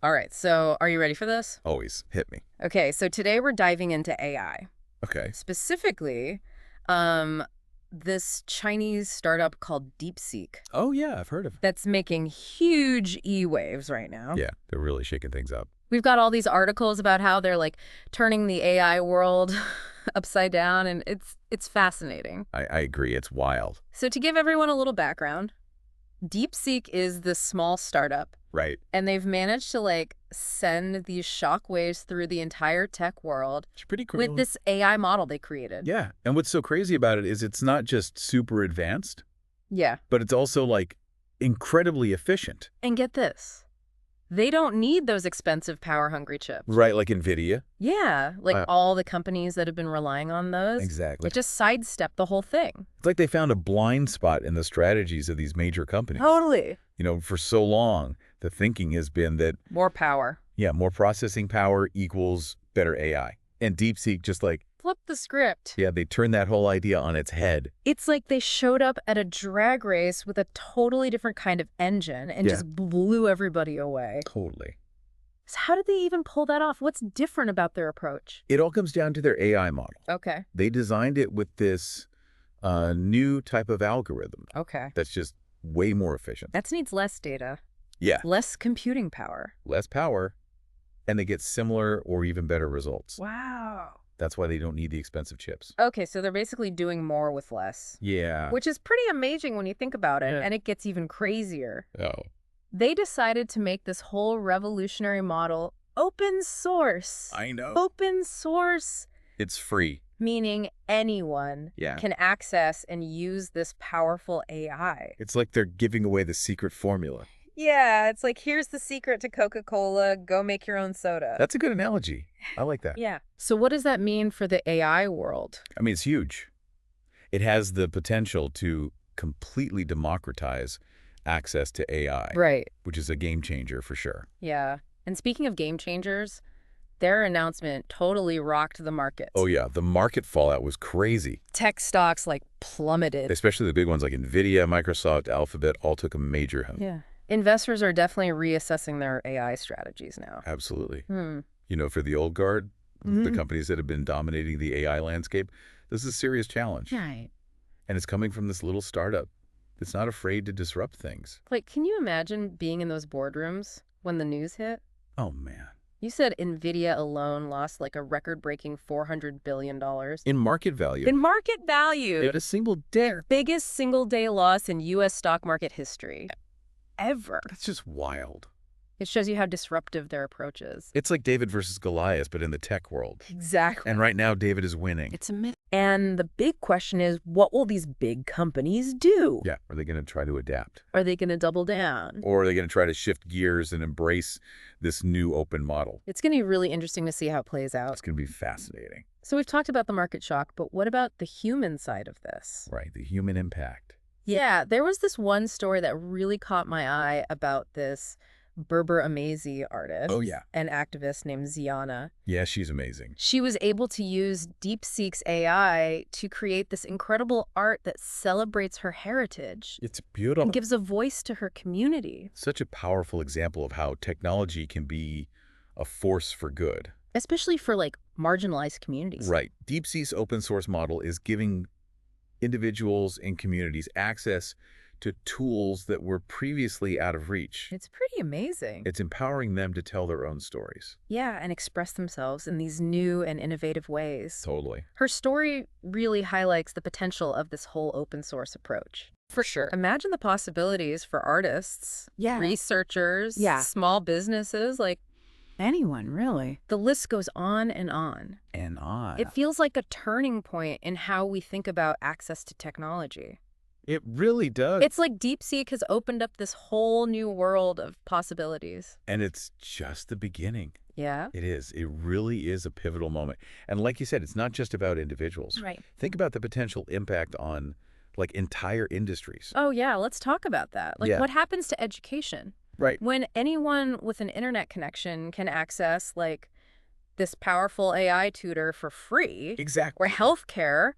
All right, so are you ready for this? Always. Hit me. Okay, so today we're diving into AI. Okay. Specifically, um, this Chinese startup called DeepSeek Oh, yeah, I've heard of it. that's making huge e-waves right now. Yeah, they're really shaking things up. We've got all these articles about how they're like turning the AI world upside down, and it's fascinating. I agree. It's wild. So to give everyone a little background, DeepSeek is this small startup, Right. and they've managed to like send these shockwaves through the entire tech world It's pretty cool. with this AI model they created. Yeah. And what's so crazy about it is it's not just super advanced, Yeah. but it's also like incredibly efficient. And get this. They don't need those expensive power-hungry chips. Right, like NVIDIA. Yeah, like all the companies that have been relying on those. Exactly. It just sidestepped the whole thing. It's like they found a blind spot in the strategies of these major companies. Totally. You know, for so long, the thinking has been that, More power. yeah, more processing power equals better AI. And DeepSeek just like, Flip the script. yeah, they turned that whole idea on its head. It's like they showed up at a drag race with a totally different kind of engine and Yeah. just blew everybody away. Totally. So how did they even pull that off? What's different about their approach? It all comes down to their AI model. Okay. They designed it with this new type of algorithm Okay. that's just way more efficient. That needs less data, Yeah, less computing power. less power, and they get similar or even better results. Wow. That's why they don't need the expensive chips. Okay, so they're basically doing more with less, Yeah. which is pretty amazing when you think about it, Yeah. and it gets even crazier. Oh. They decided to make this whole revolutionary model open source. I know. Open source, It's free. meaning anyone Yeah. can access and use this powerful AI. It's like they're giving away the secret formula. Yeah, it's like, here's the secret to Coca-Cola. Go make your own soda. That's a good analogy. I like that. Yeah. So what does that mean for the AI world? I mean, it's huge. It has the potential to completely democratize access to AI, Right. which is a game changer for sure. Yeah. And speaking of game changers, their announcement totally rocked the markets. Oh, yeah. The market fallout was crazy. Tech stocks like plummeted. Especially the big ones like NVIDIA, Microsoft, Alphabet all took a major hit. Yeah. Investors are definitely reassessing their AI strategies now. Absolutely. Hmm. You know, for the old guard, the Mhm. companies that have been dominating the AI landscape, this is a serious challenge. Right. And it's coming from this little startup that's not afraid to disrupt things. Like, can you imagine being in those boardrooms when the news hit? Oh, man. You said NVIDIA alone lost like a record-breaking $400 billion. In market value. In market value. In a single day. Biggest single-day loss in U.S. stock market history. Ever. That's just wild. It shows you how disruptive their approach is. It's like David versus Goliath, but in the tech world. Exactly. And right now, David is winning. It's a myth. And the big question is, what will these big companies do? Yeah. Are they going to try to adapt? Are they going to double down? Or are they going to try to shift gears and embrace this new open model? It's going to be really interesting to see how it plays out. It's going to be fascinating. So we've talked about the market shock, but what about the human side of this? Right. The human impact. Yeah, there was this one story that really caught my eye about this 𝗧𝗕ᗏ artist. Oh, yeah. An activist named 𝗧𝗔𝗓. Yeah, she's amazing. She was able to use DeepSeek's AI to create this incredible art that celebrates her heritage It's beautiful. and gives a voice to her community. Such a powerful example of how technology can be a force for good. Especially for like marginalized communities. Right. DeepSeek's open source model is giving individuals and communities access to tools that were previously out of reach. It's pretty amazing. It's empowering them to tell their own stories. Yeah, and express themselves in these new and innovative ways. Totally. Her story really highlights the potential of this whole open source approach. For sure. Imagine the possibilities for artists, researchers, small businesses, like Anyone, really. the list goes on and on. And on. It feels like a turning point in how we think about access to technology. It really does. It's like DeepSeek has opened up this whole new world of possibilities. And it's just the beginning. Yeah. It is. It really is a pivotal moment. And like you said, it's not just about individuals. Right. Think about the potential impact on like entire industries. Oh, yeah. Let's talk about that. Like, Yeah. what happens to education? Right. When anyone with an internet connection can access, like, this powerful AI tutor for free, Exactly. or healthcare,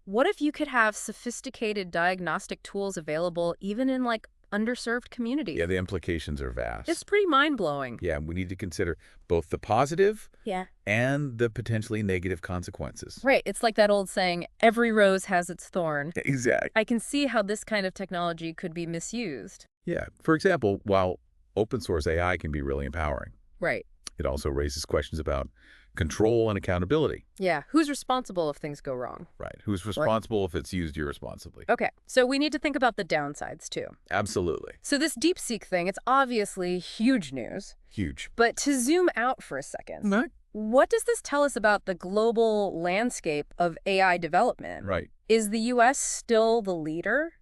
what if you could have sophisticated diagnostic tools available even in, like, underserved communities. Yeah, the implications are vast. It's pretty mind-blowing. Yeah, we need to consider both the positive Yeah. and the potentially negative consequences. Right. It's like that old saying, every rose has its thorn. Exactly. I can see how this kind of technology could be misused. Yeah. For example, while open source AI can be really empowering, Right. it also raises questions about control and accountability. Yeah. Who's responsible if things go wrong? Right. Who's responsible if it's used irresponsibly? Okay. So we need to think about the downsides, too. Absolutely. So this DeepSeek thing, it's obviously huge news. Huge. But to zoom out for a second, Right. what does this tell us about the global landscape of AI development? Right. Is the U.S. still the leader?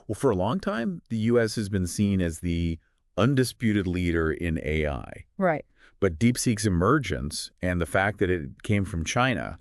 Well, for a long time, the U.S. has been seen as the undisputed leader in AI. Right. But DeepSeek's emergence and the fact that it came from China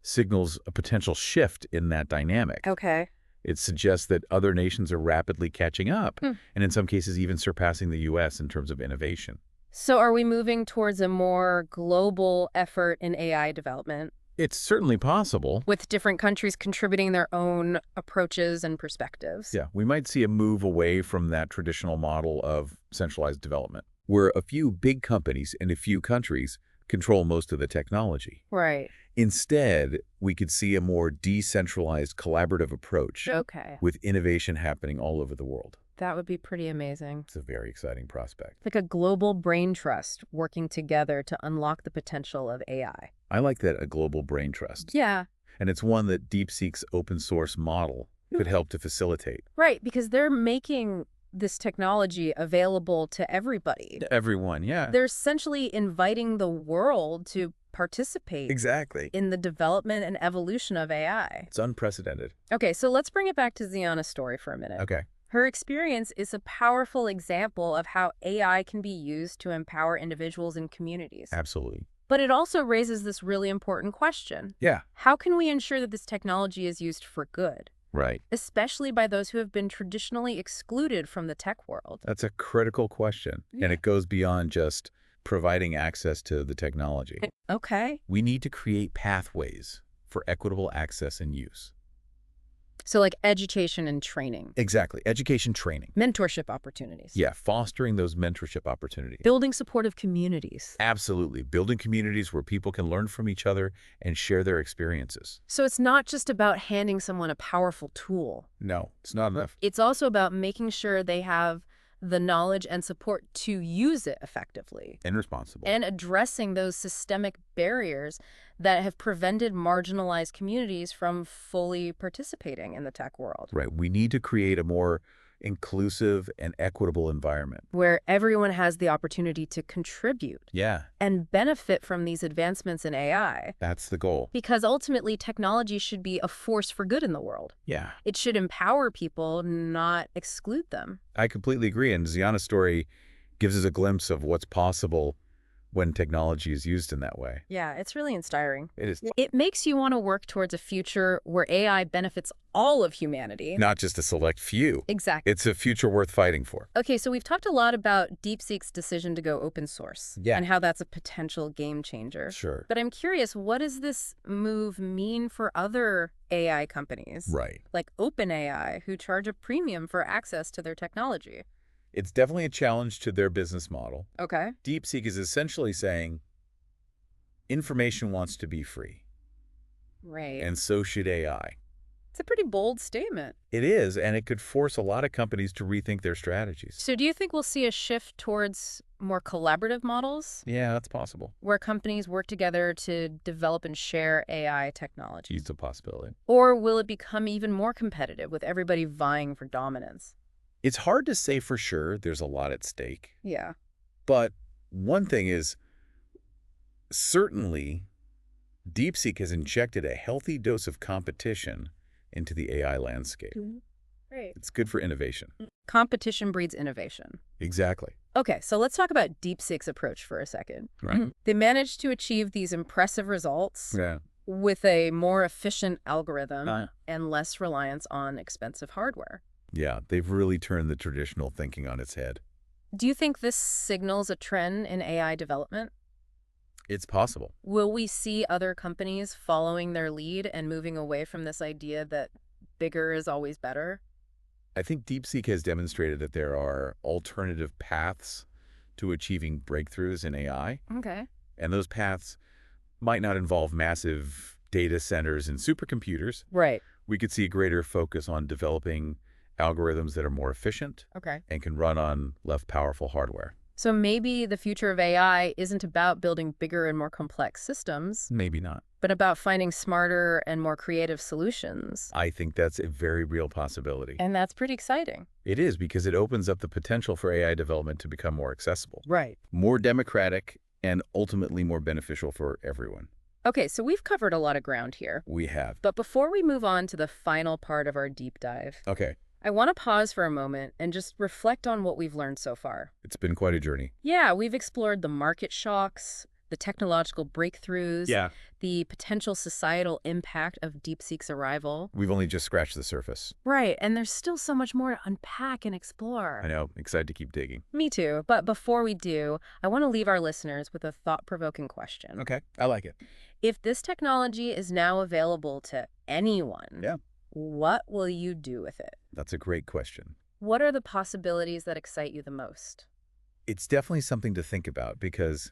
signals a potential shift in that dynamic. Okay. It suggests that other nations are rapidly catching up, and in some cases even surpassing the U.S. in terms of innovation. So are we moving towards a more global effort in AI development? It's certainly possible. With different countries contributing their own approaches and perspectives. Yeah, we might see a move away from that traditional model of centralized development, where a few big companies and a few countries control most of the technology. Right. Instead, we could see a more decentralized collaborative approach with innovation happening all over the world. That would be pretty amazing. It's a very exciting prospect. Like a global brain trust working together to unlock the potential of AI. I like that, a global brain trust. Yeah. And it's one that DeepSeek's open source model could help to facilitate. Right, because they're making this technology available to everybody. Everyone, yeah. They're essentially inviting the world to participate in the development and evolution of AI. It's unprecedented. Okay, so let's bring it back to 𝗧𗔵's story for a minute. Okay. Her experience is a powerful example of how AI can be used to empower individuals and communities. Absolutely. But it also raises this really important question. Yeah. How can we ensure that this technology is used for good? Right. Especially by those who have been traditionally excluded from the tech world. That's a critical question, and it goes beyond just providing access to the technology. Okay. We need to create pathways for equitable access and use. So like education and training. Exactly. Education, training. Mentorship opportunities. Yeah, fostering those mentorship opportunities. Building supportive communities. Absolutely. Building communities where people can learn from each other and share their experiences. So it's not just about handing someone a powerful tool. No, it's not enough. It's also about making sure they have the knowledge and support to use it effectively. And responsible. And addressing those systemic barriers that have prevented marginalized communities from fully participating in the tech world. Right. We need to create a more inclusive and equitable environment where everyone has the opportunity to contribute and benefit from these advancements in AI. That's the goal. Because ultimately, technology should be a force for good in the world. Yeah. It should empower people, not exclude them. I completely agree. And 𝗧𗔵's story gives us a glimpse of what's possible when technology is used in that way. Yeah, it's really inspiring. It is. It makes you want to work towards a future where AI benefits all of humanity. Not just a select few. Exactly. It's a future worth fighting for. Okay, so we've talked a lot about DeepSeek's decision to go open source. Yeah. And how that's a potential game changer. Sure. But I'm curious, what does this move mean for other AI companies? Right. Like OpenAI, who charge a premium for access to their technology? It's definitely a challenge to their business model. Okay. DeepSeek is essentially saying information wants to be free. Right. And so should AI. It's a pretty bold statement. It is, and it could force a lot of companies to rethink their strategies. So do you think we'll see a shift towards more collaborative models? Yeah, that's possible. Where companies work together to develop and share AI technology? It's a possibility. Or will it become even more competitive with everybody vying for dominance? It's hard to say for sure. There's a lot at stake. Yeah. But one thing is, certainly, DeepSeek has injected a healthy dose of competition into the AI landscape. Right. It's good for innovation. Competition breeds innovation. Exactly. Okay, so let's talk about DeepSeek's approach for a second. Right. They managed to achieve these impressive results with a more efficient algorithm and less reliance on expensive hardware. Yeah, they've really turned the traditional thinking on its head. Do you think this signals a trend in AI development? It's possible. Will we see other companies following their lead and moving away from this idea that bigger is always better? I think DeepSeek has demonstrated that there are alternative paths to achieving breakthroughs in AI. Okay. And those paths might not involve massive data centers and supercomputers. Right. We could see a greater focus on developing algorithms that are more efficient and can run on less powerful hardware. So maybe the future of AI isn't about building bigger and more complex systems. Maybe not. But about finding smarter and more creative solutions. I think that's a very real possibility. And that's pretty exciting. It is, because it opens up the potential for AI development to become more accessible. Right. More democratic and ultimately more beneficial for everyone. Okay, so we've covered a lot of ground here. We have. But before we move on to the final part of our deep dive, Okay. I want to pause for a moment and just reflect on what we've learned so far. It's been quite a journey. Yeah, we've explored the market shocks, the technological breakthroughs, the potential societal impact of DeepSeek's arrival. We've only just scratched the surface. Right, and there's still so much more to unpack and explore. I know. Excited to keep digging. Me too. But before we do, I want to leave our listeners with a thought-provoking question. Okay, I like it. If this technology is now available to anyone, what will you do with it? That's a great question. What are the possibilities that excite you the most? It's definitely something to think about, because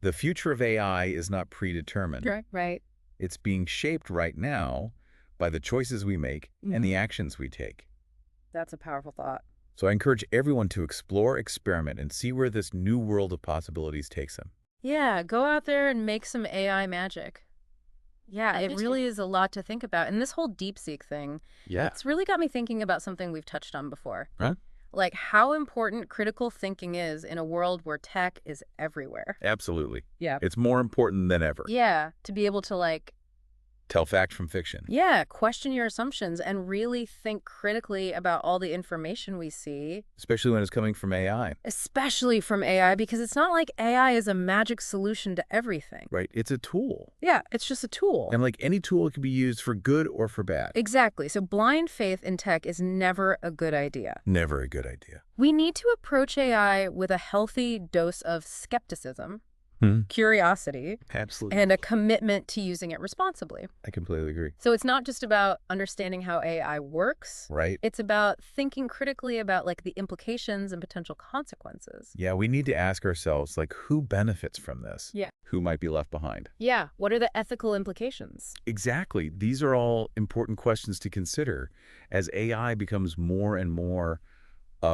the future of AI is not predetermined. Right. It's being shaped right now by the choices we make and the actions we take. That's a powerful thought. So I encourage everyone to explore, experiment, and see where this new world of possibilities takes them. Yeah, go out there and make some AI magic. Yeah, it really is a lot to think about. And this whole DeepSeek thing, it's really got me thinking about something we've touched on before. Right? Like how important critical thinking is in a world where tech is everywhere. Absolutely. Yeah. It's more important than ever. Yeah, to be able to tell fact from fiction. Yeah, question your assumptions and really think critically about all the information we see. Especially when it's coming from AI. Especially from AI, because it's not like AI is a magic solution to everything. Right. It's a tool. Yeah, it's just a tool. And like any tool, it can be used for good or for bad. Exactly. So blind faith in tech is never a good idea. Never a good idea. We need to approach AI with a healthy dose of skepticism, curiosity, absolutely, and a commitment to using it responsibly. I completely agree. So it's not just about understanding how AI works. Right. It's about thinking critically about the implications and potential consequences. Yeah, we need to ask ourselves, who benefits from this? Yeah. Who might be left behind? Yeah. What are the ethical implications? Exactly. These are all important questions to consider as AI becomes more and more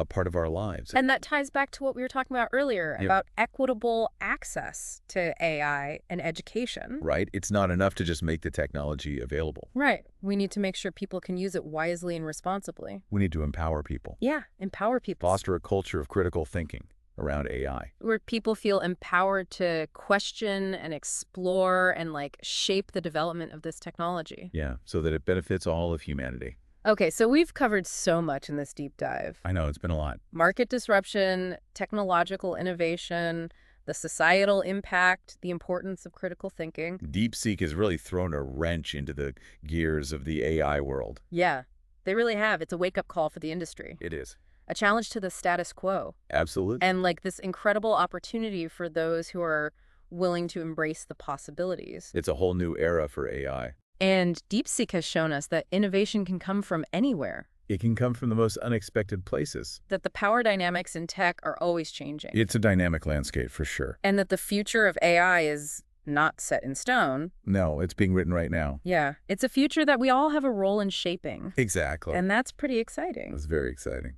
part of our lives. And that ties back to what we were talking about earlier about equitable access to AI and education. Right. It's not enough to just make the technology available. Right. We need to make sure people can use it wisely and responsibly. We need to empower people. Yeah, empower people. Foster a culture of critical thinking around AI. Where people feel empowered to question and explore and shape the development of this technology. Yeah, so that it benefits all of humanity. Okay, so we've covered so much in this deep dive. I know, it's been a lot. Market disruption, technological innovation, the societal impact, the importance of critical thinking. DeepSeek has really thrown a wrench into the gears of the AI world. Yeah, they really have. It's a wake-up call for the industry. It is. A challenge to the status quo. Absolutely. And this incredible opportunity for those who are willing to embrace the possibilities. It's a whole new era for AI. And DeepSeek has shown us that innovation can come from anywhere. It can come from the most unexpected places. That the power dynamics in tech are always changing. It's a dynamic landscape for sure. And that the future of AI is not set in stone. No, it's being written right now. Yeah, it's a future that we all have a role in shaping. Exactly. And that's pretty exciting. It's very exciting.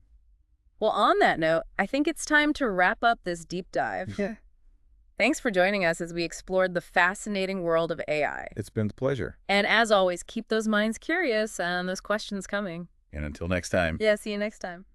Well, on that note, I think it's time to wrap up this deep dive. Yeah. Thanks for joining us as we explored the fascinating world of AI. It's been a pleasure. And as always, keep those minds curious and those questions coming. And until next time. Yeah, see you next time.